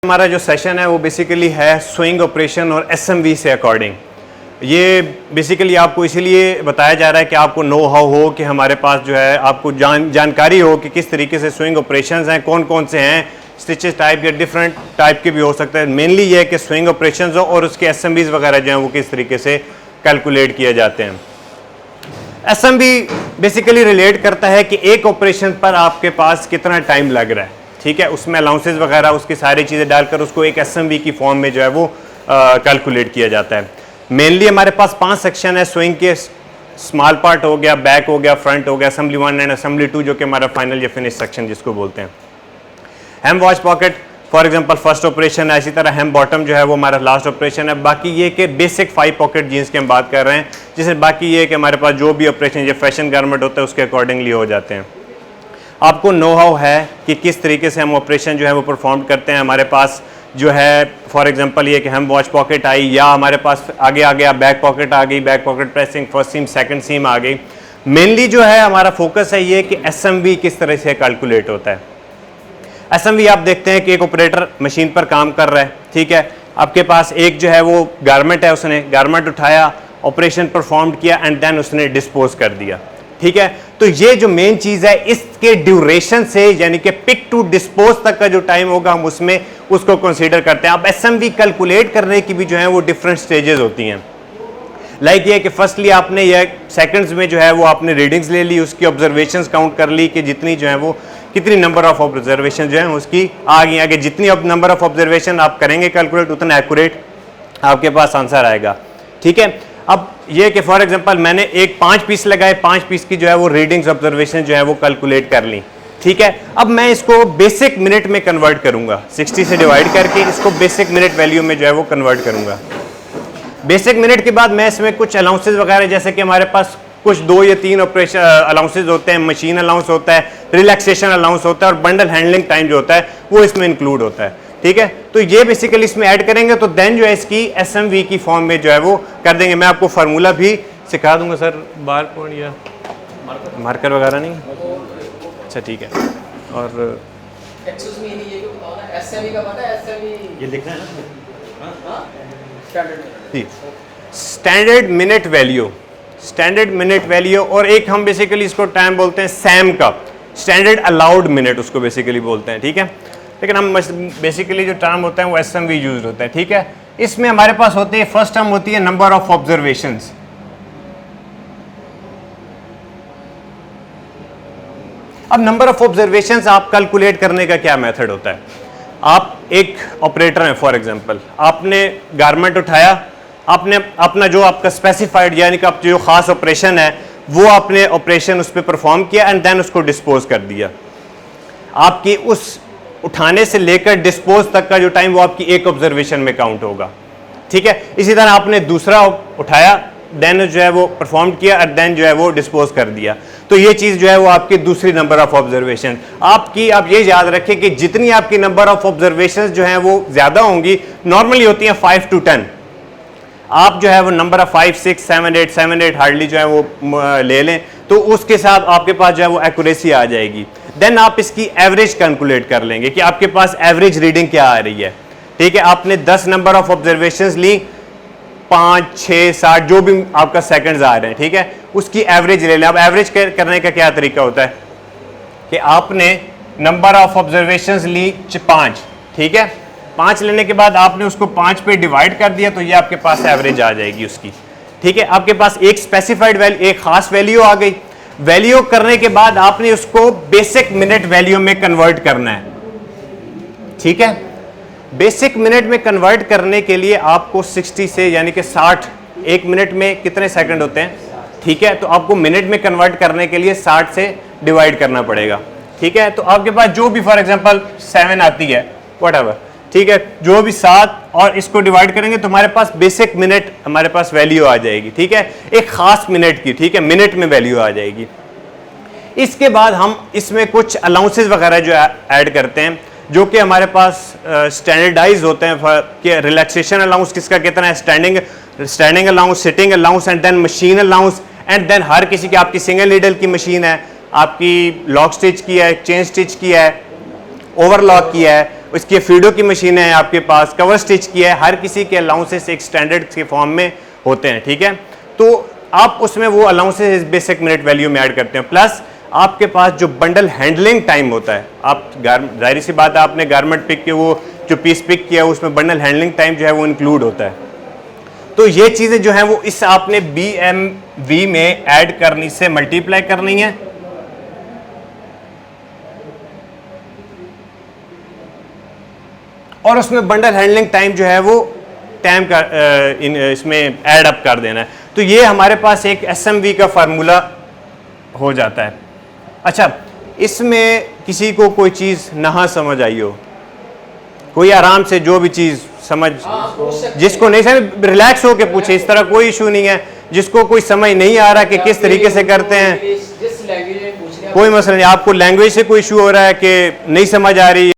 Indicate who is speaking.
Speaker 1: हमारा जो सेशन है वो बेसिकली है स्विंग ऑपरेशन और एसएमवी से अकॉर्डिंग। ये बेसिकली आपको इसीलिए बताया जा रहा है कि आपको नो हाउ हो कि हमारे पास जो है आपको जानकारी हो कि किस तरीके से स्विंग ऑपरेशंस हैं, कौन कौन से हैं, स्टिचेस टाइप या डिफरेंट टाइप के भी हो सकते हैं। मेनली ये है कि स्विंग ऑपरेशंस हो और उसके एसएमवीज वगैरह जो हैं वो किस तरीके से कैलकुलेट किए जाते हैं। एसएमवी बेसिकली रिलेट करता है कि एक ऑपरेशन पर आपके पास कितना टाइम लग रहा है, ठीक है, उसमें अलाउंसेस वगैरह उसकी सारी चीज़ें डालकर उसको एक एसएमवी की फॉर्म में जो है वो कैलकुलेट किया जाता है। मेनली हमारे पास 5 सेक्शन है स्विंग के। स्मॉल पार्ट हो गया, बैक हो गया, फ्रंट हो गया, असेंबली 1 एंड असेंबली 2 जो कि हमारा फाइनल या फिनिश सेक्शन जिसको बोलते हैं। Hem watch pocket for example first operation है, इसी तरह हेम बॉटम जो है वो हमारा लास्ट ऑपरेशन है। बाकी ये कि बेसिक 5 पॉकेट जीन्स की हम बात कर रहे हैं, जिससे बाकी ये कि हमारे पास जो भी ऑपरेशन या फैशन गारमेंट होता है उसके अकॉर्डिंगली हो जाते हैं। आपको नो हाउ है कि किस तरीके से हम ऑपरेशन जो है वो परफॉर्म करते हैं। हमारे पास जो है फॉर एग्जांपल ये कि हम वॉच पॉकेट आई या हमारे पास आगे आ गया बैक पॉकेट आ गई, back pocket pressing, first sem second सीम आ गई। मेनली जो है हमारा फोकस है ये कि एसएमवी किस तरह से कैलकुलेट होता है। एसएमवी आप देखते हैं कि एक ऑपरेटर मशीन पर काम कर रहा है, ठीक है, आपके पास एक जो है वो गारमेंट है, उसने गारमेंट उठाया, ऑपरेशन परफॉर्म किया एंड देन उसने डिस्पोज कर दिया, ठीक है। तो ये जो मेन चीज़ है इसके ड्यूरेशन से यानी कि पिक टू डिस्पोज तक का जो टाइम होगा हम उसमें उसको कंसीडर करते हैं। अब एसएमवी कैलकुलेट करने की भी जो है वो डिफरेंट स्टेजेस होती हैं। लाइक ये कि फर्स्टली आपने ये सेकंड्स में जो है वो आपने रीडिंग्स ले ली, उसकी ऑब्जर्वेशंस काउंट कर ली कि जितनी जो है वो कितनी नंबर ऑफ ऑब्जर्वेशन जो है उसकी आ गई। आगे जितनी नंबर ऑफ ऑब्जर्वेशन आप करेंगे कैलकुलेट उतना एक्यूरेट आपके पास आंसर आएगा, ठीक है। अब ये कि फॉर एग्जांपल मैंने एक 5 पीस लगाए, 5 पीस की जो है वो रीडिंग्स ऑब्जर्वेशन जो है वो कैलकुलेट कर ली, ठीक है। अब मैं इसको बेसिक मिनट में कन्वर्ट करूंगा, 60 से डिवाइड करके इसको बेसिक मिनट वैल्यू में जो है वो कन्वर्ट करूंगा। बेसिक मिनट के बाद मैं इसमें कुछ अलाउंसेस वगैरह जैसे कि हमारे पास कुछ 2 या 3 ऑपरेशन अलाउंसेस होते हैं, मशीन अलाउंस होता है, रिलैक्सेशन अलाउंस होता है और बंडल हैंडलिंग टाइम जो होता है वो इसमें इंक्लूड होता है, ठीक है। तो ये बेसिकली इसमें ऐड करेंगे तो देन जो है इसकी एसएमवी की फॉर्म में जो है वो कर देंगे। मैं आपको फार्मूला भी सिखा दूंगा सर, बार कोड या मार्कर वगैरह नहीं, अच्छा ठीक है। और ये लिखना है ना standard minute value, standard minute value, और एक हम बेसिकली इसको टाइम बोलते हैं सैम का, स्टैंडर्ड अलाउड मिनट उसको बेसिकली बोलते हैं, ठीक है। लेकिन हम बेसिकली जो टर्म होता है वो एसएमवी यूज होता है, ठीक है। इसमें हमारे पास होती है फर्स्ट टर्म होती है नंबर ऑफ ऑब्जर्वेशंस। अब नंबर ऑफ ऑब्जर्वेशंस आप कैलकुलेट करने का क्या मेथड होता है। आप एक ऑपरेटर हैं फॉर एग्जांपल, आपने गारमेंट उठाया, आपने अपना जो आपका स्पेसिफाइड यानी कि आप जो खास ऑपरेशन है वो आपने ऑपरेशन उस पर परफॉर्म किया एंड देन उसको डिस्पोज कर दिया। आपकी उस उठाने से लेकर डिस्पोज तक का जो टाइम वो आपकी एक ऑब्जर्वेशन में काउंट होगा, ठीक है। इसी तरह आपने दूसरा उठाया, देन जो है वो परफॉर्म किया और देन जो है वो डिस्पोज कर दिया, तो ये चीज़ जो है वो आपकी दूसरी नंबर ऑफ ऑब्जर्वेशन आपकी। आप ये याद रखें कि जितनी आपकी नंबर ऑफ ऑब्जर्वेशन जो है वो ज़्यादा होंगी, नॉर्मली होती हैं 5 to 10, आप जो है वो नंबर ऑफ 5, 6, 7, 8 हार्डली जो है वो ले लें तो उसके साथ आपके पास जो है वो एक्यूरेसी आ जाएगी। देन आप इसकी एवरेज कैलकुलेट कर लेंगे कि आपके पास एवरेज रीडिंग क्या आ रही है, ठीक है। आपने 10 नंबर ऑफ ऑब्जर्वेशंस ली, 5, 6, 7 जो भी आपका सेकंड्स आ रहे हैं, ठीक है, उसकी एवरेज ले लें। अब एवरेज करने का क्या तरीका होता है कि आपने नंबर ऑफ ऑब्जर्वेशंस ली 5, ठीक है, 5 लेने के बाद आपने उसको 5 पे डिवाइड कर दिया तो ये आपके पास एवरेज आ जाएगी उसकी, ठीक है। आपके पास एक स्पेसिफाइड वैल्यू, एक खास वैल्यू आ गई। वैल्यू करने के बाद आपने उसको बेसिक मिनट वैल्यू में कन्वर्ट करना है, ठीक है। बेसिक मिनट में कन्वर्ट करने के लिए आपको 60 से यानी कि 60, एक मिनट में कितने सेकंड होते हैं, ठीक है, तो आपको मिनट में कन्वर्ट करने के लिए 60 से डिवाइड करना पड़ेगा, ठीक है। तो आपके पास जो भी फॉर एग्जांपल 7 आती है व्हाटएवर, ठीक है, जो भी 7 और इसको डिवाइड करेंगे तो हमारे पास बेसिक मिनट हमारे पास वैल्यू आ जाएगी, ठीक है, एक खास मिनट की, ठीक है, मिनट में वैल्यू आ जाएगी। इसके बाद हम इसमें कुछ अलाउंसेस वगैरह जो ऐड करते हैं जो कि हमारे पास स्टैंडर्डाइज होते हैं कि रिलैक्सेशन अलाउंस किसका कितना है, standing allowance, sitting allowance and then machine allowance and then हर किसी की आपकी सिंगल नीडल की मशीन है, आपकी लॉक स्टिच की है, चेन स्टिच की है, ओवरलॉक किया है, उसकी फीडो की मशीन है आपके पास, कवर स्टिच किया है, हर किसी के अलाउंसेस एक स्टैंडर्ड के फॉर्म में होते हैं, ठीक है। तो आप उसमें वो अलाउंसेस बेसिक मिनट वैल्यू में ऐड करते हैं, प्लस आपके पास जो बंडल हैंडलिंग टाइम होता है, आप जाहिर सी बात है आपने गारमेंट पिक के वो जो पीस पिक किया उसमें बंडल हैंडलिंग टाइम जो है वो इंक्लूड होता है। तो ये चीज़ें जो हैं वो इस आपने BMV में ऐड करनी से मल्टीप्लाई करनी है, और उसमें बंडल हैंडलिंग टाइम जो है वो टाइम का इसमें ऐड अप कर देना है। तो ये हमारे पास एक SMV का फार्मूला हो जाता है। अच्छा, इसमें किसी को कोई चीज़ ना समझ आई हो, कोई आराम से जो भी चीज़ समझ, जिसको नहीं समझ रिलैक्स होके पूछे, इस तरह कोई इशू नहीं है। जिसको कोई समझ नहीं आ रहा कि किस तरीके से करते हैं, कोई मसला नहीं। आपको लैंग्वेज से कोई इशू हो रहा है कि नहीं समझ आ रही